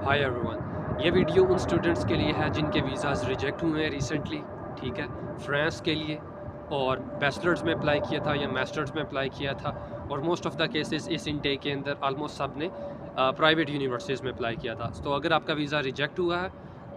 High every one, یہ video ان students کے لیے ہے جن کے ویزاز ریجیکٹ ہوئے ہیں ریسنٹلی، ٹھیک ہے، فرانس کے لیے، اور بیچلرز میں اپلائی کیا تھا یا ماسٹرز میں اپلائی کیا تھا، اور موسٹ آف دا کیسز اس انٹیک کے اندر آلموسٹ سب نے پرائیویٹ یونیورسٹیز میں اپلائی کیا تھا. تو اگر آپ کا ویزا ریجیکٹ ہوا ہے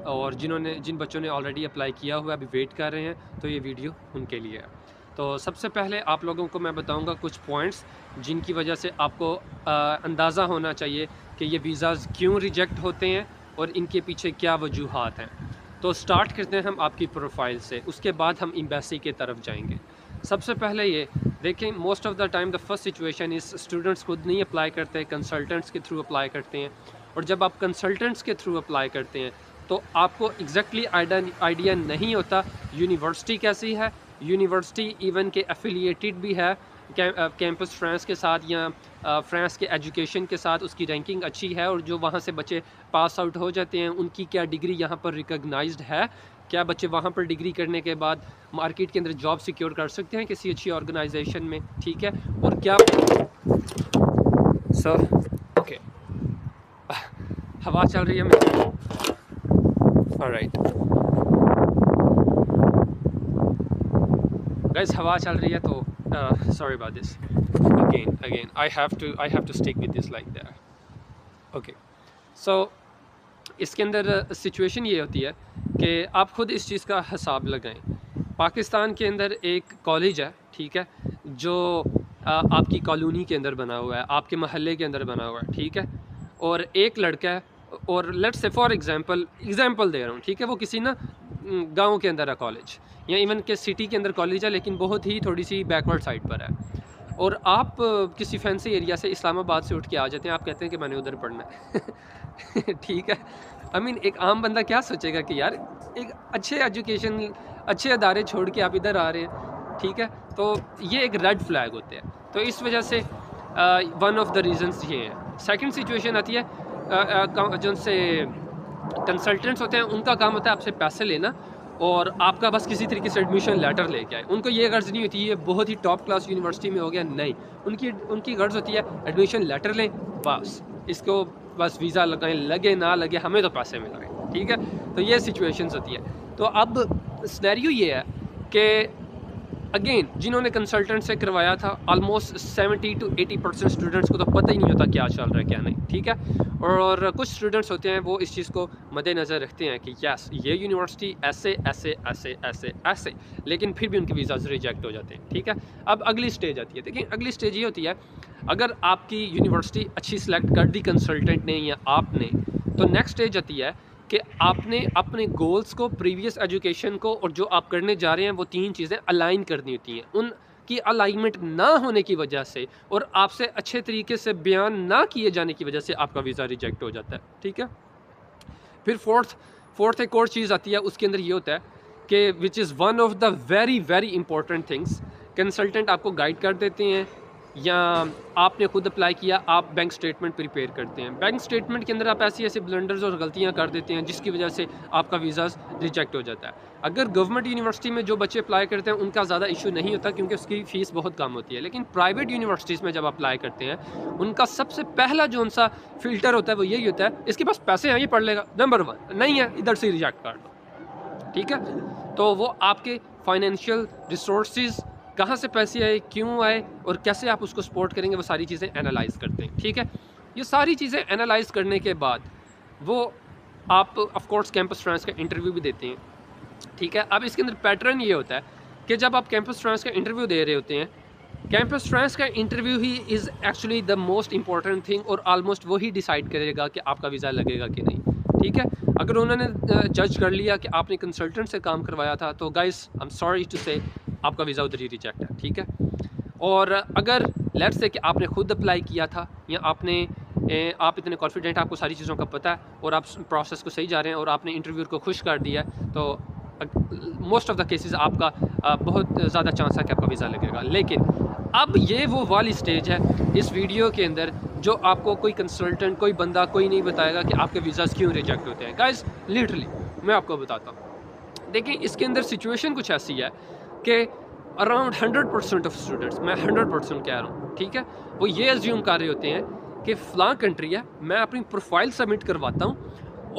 اور جن بچوں نے آلریڈی اپلائی کیا ہوا ہے ابھی ویٹ کر رہے ہیں، تو یہ ویڈیو ان کے لیے ہے. تو سب سے پہلے آپ لوگوں کو میں بتاؤں گا کچھ پوائنٹس جن کی وجہ سے آپ کو اندازہ ہونا چاہیے کہ یہ ویزاز کیوں ریجیکٹ ہوتے ہیں اور ان کے پیچھے کیا وجوہات ہیں. تو سٹارٹ کرتے ہیں ہم آپ کی پروفائل سے، اس کے بعد ہم ایمبیسی کے طرف جائیں گے. سب سے پہلے یہ دیکھیں، most of the time the first situation is students خود نہیں اپلائی کرتے، کنسلٹنٹس کے تھرو اپلائی کرتے ہیں. اور جب آپ کنسلٹنٹس کے تھرو اپلائی کرتے ہیں تو آپ کو ایگزیکٹلی آئیڈیا نہیں ہوتا یونیورسٹی کیسی ہے. یونیورسٹی ایون کہ ایفیلیٹڈ بھی ہے کیمپس فرانس کے ساتھ یا فرانس کے ایجوکیشن کے ساتھ، اس کی رینکنگ اچھی ہے، اور جو وہاں سے بچے پاس آؤٹ ہو جاتے ہیں ان کی کیا ڈگری یہاں پر ریکگنائزڈ ہے، کیا بچے وہاں پر ڈگری کرنے کے بعد مارکیٹ کے اندر جاب سیکیور کر سکتے ہیں کسی اچھی آرگنائزیشن میں، ٹھیک ہے. اور کیا سر اوکے ہوا چل رہی ہے میری، آلرائٹ گائز، ہوا چل رہی ہے تو sorry about this. Again I have to stick with this like that. Okay, so اس کے اندر سچویشن یہ ہوتی ہے کہ آپ خود اس چیز کا حساب لگائیں. پاکستان کے اندر ایک کالج ہے، ٹھیک ہے، جو آپ کی کالونی کے اندر بنا ہوا ہے، آپ کے محلے کے اندر بنا ہوا ہے، ٹھیک ہے. اور ایک لڑکا ہے، اور لیٹس سے فار ایگزامپل دے رہا ہوں، ٹھیک ہے، وہ کسی نا گاؤں کے اندر ہے کالج، یا ایون کہ سٹی کے اندر کالج ہے لیکن بہت ہی تھوڑی سی بیکورڈ سائڈ پر ہے. اور آپ کسی فینسی ایریا سے اسلام آباد سے اٹھ کے آ جاتے ہیں، آپ کہتے ہیں کہ میں نے ادھر پڑھنا ہے ٹھیک ہے. ایک عام بندہ کیا سوچے گا کہ یار ایک اچھے ایجوکیشن، اچھے ادارے چھوڑ کے آپ ادھر آ رہے ہیں، ٹھیک ہے. تو یہ ایک ریڈ فلیگ ہوتے ہیں. تو اس وجہ سے ون آف دا ریزنس یہ ہیں. سیکنڈ سچویشن آتی ہے جو سے کنسلٹنٹس ہوتے ہیں، ان کا کام ہوتا ہے آپ سے پیسے لینا اور آپ کا بس کسی طریقے سے ایڈمیشن لیٹر لے کے آئے. ان کو یہ غرض نہیں ہوتی یہ بہت ہی ٹاپ کلاس یونیورسٹی میں ہو گیا، نہیں، ان کی غرض ہوتی ہے ایڈمیشن لیٹر لیں، بس اس کو بس ویزا لگائیں، لگے نہ لگے ہمیں تو پیسے مل رہے ہیں، ٹھیک ہے. تو یہ سچویشنز ہوتی ہے. تو اب سنیریو یہ ہے کہ اگین جنہوں نے کنسلٹنٹ سے کروایا تھا آلموسٹ 70 to 80% اسٹوڈنٹس کو تو پتہ ہی نہیں ہوتا کیا چل رہا ہے کیا نہیں، ٹھیک ہے. اور کچھ اسٹوڈنٹس ہوتے ہیں وہ اس چیز کو مد نظر رکھتے ہیں کہ یس یہ یونیورسٹی ایسے ایسے ایسے ایسے ایسے، لیکن پھر بھی ان کے ویزاز ریجیکٹ ہو جاتے ہیں، ٹھیک ہے. اب اگلی سٹیج آتی ہے. دیکھیں اگلی سٹیج یہ ہوتی ہے، اگر آپ کی یونیورسٹی اچھی سلیکٹ کر دی کنسلٹنٹ نے یا آپ نے، تو نیکسٹ سٹیج آتی ہے کہ آپ نے اپنے گولز کو، پریویس ایجوکیشن کو اور جو آپ کرنے جا رہے ہیں وہ تین چیزیں الائن کرنی ہوتی ہیں. ان کی الائنمنٹ نہ ہونے کی وجہ سے اور آپ سے اچھے طریقے سے بیان نہ کیے جانے کی وجہ سے آپ کا ویزا ریجیکٹ ہو جاتا ہے، ٹھیک ہے. پھر فورتھ ایک اور چیز آتی ہے، اس کے اندر یہ ہوتا ہے کہ which is one of the very very important things, consultant آپ کو گائیڈ کر دیتے ہیں یا آپ نے خود اپلائی کیا، آپ بینک سٹیٹمنٹ پریپیئر کرتے ہیں. بینک سٹیٹمنٹ کے اندر آپ ایسی بلنڈرز اور غلطیاں کر دیتے ہیں جس کی وجہ سے آپ کا ویزاز ریجیکٹ ہو جاتا ہے. اگر گورنمنٹ یونیورسٹی میں جو بچے اپلائی کرتے ہیں ان کا زیادہ ایشو نہیں ہوتا کیونکہ اس کی فیس بہت کم ہوتی ہے، لیکن پرائیویٹ یونیورسٹیز میں جب اپلائی کرتے ہیں ان کا سب سے پہلا جو ان سا فلٹر ہوتا ہے وہ یہی ہوتا ہے، اس کے پاس پیسے ہیں یہ پڑھ لے گا، نمبر 1 نہیں ہے ادھر سے ریجیکٹ کر دو، ٹھیک ہے. تو وہ آپ کے فائنینشیل ریسورسز کہاں سے پیسے آئے، کیوں آئے اور کیسے آپ اس کو سپورٹ کریں گے، وہ ساری چیزیں انالائز کرتے ہیں، ٹھیک ہے. یہ ساری چیزیں انالائز کرنے کے بعد وہ آپ آف کورس کیمپس فرانس کا انٹرویو بھی دیتے ہیں، ٹھیک ہے. اب اس کے اندر پیٹرن یہ ہوتا ہے کہ جب آپ کیمپس فرانس کا انٹرویو دے رہے ہوتے ہیں، کیمپس فرانس کا interview he is actually the most important thing, اور آلموسٹ وہی ڈیسائیڈ کرے گا کہ آپ کا ویزا لگے گا کہ نہیں، ٹھیک ہے. اگر انہوں نے جج کر لیا کہ آپ نے کنسلٹنٹ سے کام کروایا تھا تو guys I'm sorry to say آپ کا ویزا ادھر ہی ریجیکٹ ہے، ٹھیک ہے. اور اگر لیٹس سے کہ آپ نے خود اپلائی کیا تھا یا آپ اتنے کانفیڈنٹ، آپ کو ساری چیزوں کا پتہ ہے اور آپ پروسیس کو صحیح جا رہے ہیں اور آپ نے انٹرویو کو خوش کر دیا ہے، تو موسٹ آف دا کیسز آپ کا بہت زیادہ چانس ہے کہ آپ کا ویزا لگے گا. لیکن اب یہ وہ والی سٹیج ہے اس ویڈیو کے اندر جو آپ کو کوئی کنسلٹنٹ، کوئی بندہ، کوئی نہیں بتائے گا کہ آپ کے ویزاز کیوں ریجیکٹ ہوتے ہیں. گائز لٹرلی میں آپ کو بتاتا ہوں. دیکھیں اس کے اندر سچویشن کچھ ایسی ہے کہ اراؤنڈ 100% آف اسٹوڈنٹس، میں 100% کہہ رہا ہوں، ٹھیک ہے، وہ یہ ایزیوم کر رہے ہوتے ہیں کہ فلاں کنٹری ہے, میں اپنی پروفائل سبمٹ کرواتا ہوں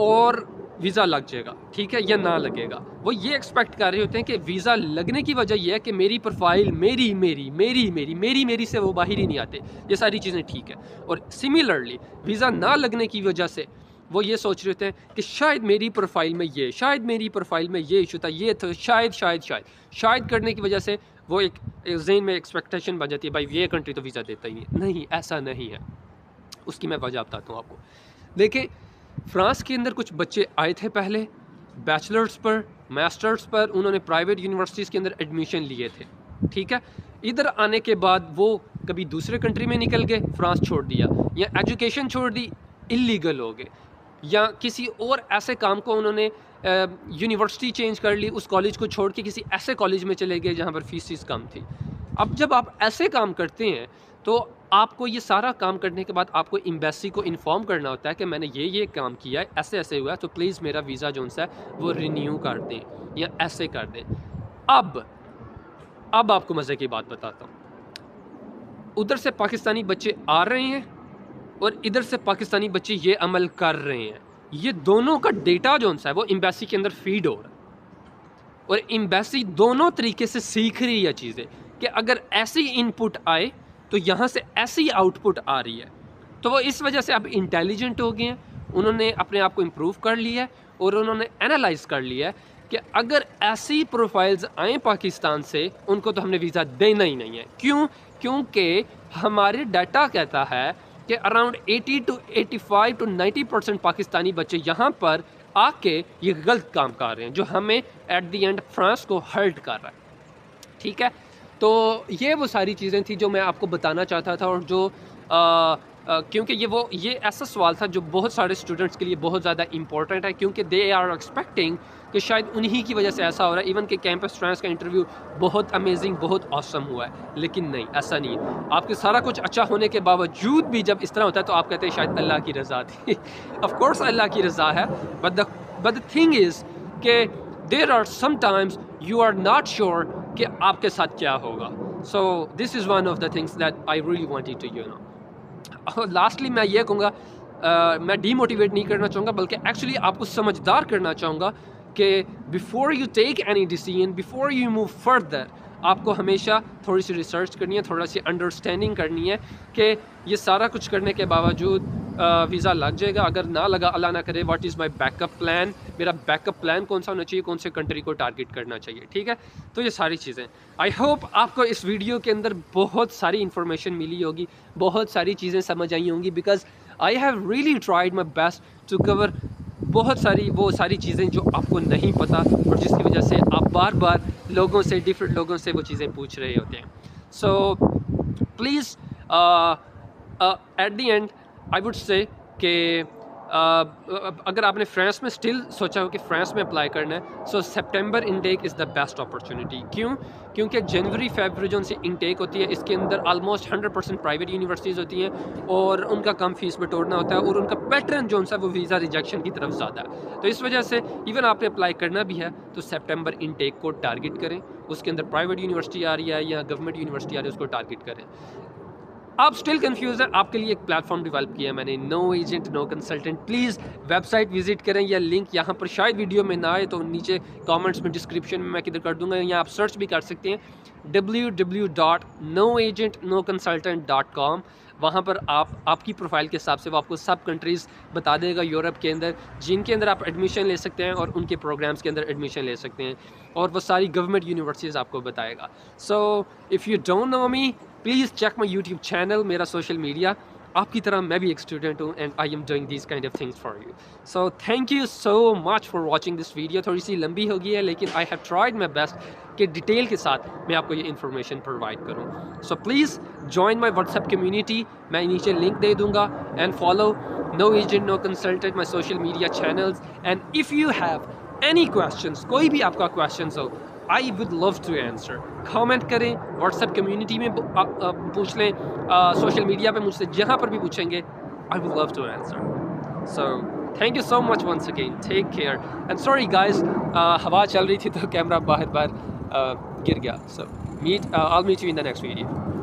اور ویزا لگ جائے گا, ٹھیک ہے, یا نہ لگے گا. وہ یہ ایکسپیکٹ کر رہے ہوتے ہیں کہ ویزا لگنے کی وجہ یہ ہے کہ میری پروفائل میری سے وہ باہر ہی نہیں آتے. یہ ساری چیزیں ٹھیک ہے. اور سملرلی ویزا نہ لگنے کی وجہ سے وہ یہ سوچ رہے ہوتے ہیں کہ شاید میری پروفائل میں یہ, شاید میری پروفائل میں یہ ایشو تھا, یہ تھا, شاید کرنے کی وجہ سے وہ ایک ذہن میں ایکسپیکٹیشن بن جاتی ہے, بھائی یہ کنٹری تو ویزا دیتا ہی نہیں. ایسا نہیں ہے. اس کی میں وجہ بتاتا ہوں آپ کو. دیکھیں, فرانس کے اندر کچھ بچے آئے تھے پہلے بیچلرز پر, ماسٹرز پر, انہوں نے پرائیویٹ یونیورسٹیز کے اندر ایڈمیشن لیے تھے, ٹھیک ہے. ادھر آنے کے بعد وہ کبھی دوسرے کنٹری میں نکل گئے, فرانس چھوڑ دیا, یا ایجوکیشن چھوڑ دی, اللیگل ہو گئے, یا کسی اور ایسے کام کو انہوں نے یونیورسٹی چینج کر لی, اس کالج کو چھوڑ کے کسی ایسے کالج میں چلے گئے جہاں پر فیسز کم تھی. اب جب آپ ایسے کام کرتے ہیں تو آپ کو یہ سارا کام کرنے کے بعد آپ کو ایمبیسی کو انفارم کرنا ہوتا ہے کہ میں نے یہ کام کیا ہے, ایسے ہوا ہے, تو پلیز میرا ویزا جو ہے وہ رینیو کر دیں یا ایسے کر دیں. اب آپ کو مزے کی بات بتاتا ہوں. ادھر سے پاکستانی بچے آ رہے ہیں اور ادھر سے پاکستانی بچے یہ عمل کر رہے ہیں. یہ دونوں کا ڈیٹا جو ہے وہ ایمبیسی کے اندر فیڈ ہو رہا ہے, اور ایمبیسی دونوں طریقے سے سیکھ رہی ہے چیزیں کہ اگر ایسی ان پٹ آئے تو یہاں سے ایسی آؤٹ پٹ آ رہی ہے. تو وہ اس وجہ سے اب انٹیلیجنٹ ہو گئے ہیں, انہوں نے اپنے آپ کو امپروو کر لیا ہے, اور انہوں نے انالائز کر لیا ہے کہ اگر ایسی پروفائلز آئیں پاکستان سے, ان کو تو ہم نے ویزا دینا ہی نہیں ہے. کیونکہ ہمارے ڈیٹا کہتا ہے کہ اراؤنڈ 80 to 85 to 90% پاکستانی بچے یہاں پر آ کے یہ غلط کام کر رہے ہیں, جو ہمیں ایٹ دی اینڈ فرانس کو ہرٹ کر رہا ہے, ٹھیک ہے. تو یہ وہ ساری چیزیں تھیں جو میں آپ کو بتانا چاہتا تھا, اور جو کیونکہ یہ ایسا سوال تھا جو بہت سارے اسٹوڈنٹس کے لیے بہت زیادہ امپورٹنٹ ہے, کیونکہ دے آر ایکسپیکٹنگ کہ شاید انہی کی وجہ سے ایسا ہو رہا ہے. ایون کہ کیمپس فرانس کا انٹرویو بہت امیزنگ, بہت آسم ہوا ہے, لیکن نہیں, ایسا نہیں ہے. آپ کے سارا کچھ اچھا ہونے کے باوجود بھی جب اس طرح ہوتا ہے تو آپ کہتے ہیں شاید اللہ کی رضا تھی. آف کورس اللہ کی رضا ہے, بٹ the thing is کہ there are sometimes you are not sure کہ آپ کے ساتھ کیا ہوگا. So this is one of the things that I really wanted to know. Lastly میں یہ کہوں گا, میں ڈی موٹیویٹ نہیں کرنا چاہوں گا, بلکہ ایکچولی آپ کو سمجھدار کرنا چاہوں گا کہ before you take any decision, before you move further, آپ کو ہمیشہ تھوڑی سی ریسرچ کرنی ہے, تھوڑا سی انڈرسٹینڈنگ کرنی ہے کہ یہ سارا کچھ کرنے کے باوجود ویزا لگ جائے گا, اگر نہ لگا اللہ نہ کرے what is my back up plan, میرا بیک اپ پلان کون سا ہونا چاہیے, کون سے کنٹری کو ٹارگٹ کرنا چاہیے, ٹھیک ہے. تو یہ ساری چیزیں آئی ہوپ آپ کو اس ویڈیو کے اندر بہت ساری انفارمیشن ملی ہوگی, بہت ساری چیزیں سمجھ آئی ہوں گی, because I have really tried my best to cover بہت ساری وہ ساری چیزیں جو آپ کو نہیں پتہ, اور جس کی وجہ سے آپ بار بار لوگوں سے, ڈفرینٹ لوگوں سے وہ چیزیں پوچھ رہے ہوتے ہیں. So please at the end I would say کہ اگر آپ نے فرانس میں اسٹل سوچا ہو کہ فرانس میں اپلائی کرنا ہے, so September intake is the best opportunity. کیونکہ جنوری فیبرری جو ان سے انٹیک ہوتی ہے, اس کے اندر آلموسٹ 100% پرائیویٹ یونیورسٹیز ہوتی ہیں, اور ان کا کم فیس بٹورنا ہوتا ہے, اور ان کا پیٹرن جو ہے وہ ویزا ریجیکشن کی طرف زیادہ ہے. تو اس وجہ سے ایون آپ نے اپلائی کرنا بھی ہے تو سپٹمبر انٹیک کو ٹارگٹ کریں, اس کے اندر پرائیویٹ یونیورسٹی آ رہی ہے یا گورنمنٹ یونیورسٹی آ رہی ہے, اس کو ٹارگٹ کریں. آپ اسٹل کنفیوز ہیں, آپ کے لیے ایک پلیٹ فارم ڈیولپ کیا ہے میں نے, no agent no consultant. Please website visit کریں, یا لنک یہاں پر شاید ویڈیو میں نہ آئے تو نیچے کامنٹس میں ڈسکرپشن میں کدھر کر دوں گا, یا آپ سرچ بھی کر سکتے ہیں www.noagentnoconsultant.com. وہاں پر آپ کی پروفائل کے حساب سے وہ آپ کو سب کنٹریز بتا دے گا یورپ کے اندر, جن کے اندر آپ ایڈمیشن لے سکتے ہیں اور ان کے پروگرامز کے اندر ایڈمیشن لے سکتے ہیں, اور وہ ساری گورنمنٹ یونیورسٹیز آپ کو بتائے گا. So if you don't know me, please check my YouTube channel, میرا سوشل میڈیا. آپ کی طرح میں بھی ایک اسٹوڈنٹ ہوں, and I am doing these kind of things for you. So thank you so much for watching this video. تھوڑی سی لمبی ہو گئی ہے, لیکن I have tried my best کہ ڈیٹیل کے ساتھ میں آپ کو یہ انفارمیشن پرووائڈ کروں. So please join my WhatsApp community, میں نیچے لنک دے دوں گا, and follow no agent no consultant, my social media channels. And if you have any questions, کوئی بھی آپ کا کویشچنس ہو, I would love to answer. Comment کریں, واٹس ایپ کمیونٹی میں پوچھ لیں, سوشل میڈیا پہ مجھ سے جہاں پر بھی پوچھیں گے, I would love to answer. So thank you so much once again. Take care. And sorry guys, ہوا چل رہی تھی تو کیمرہ باہر گر گیا. So I'll meet you in the next video.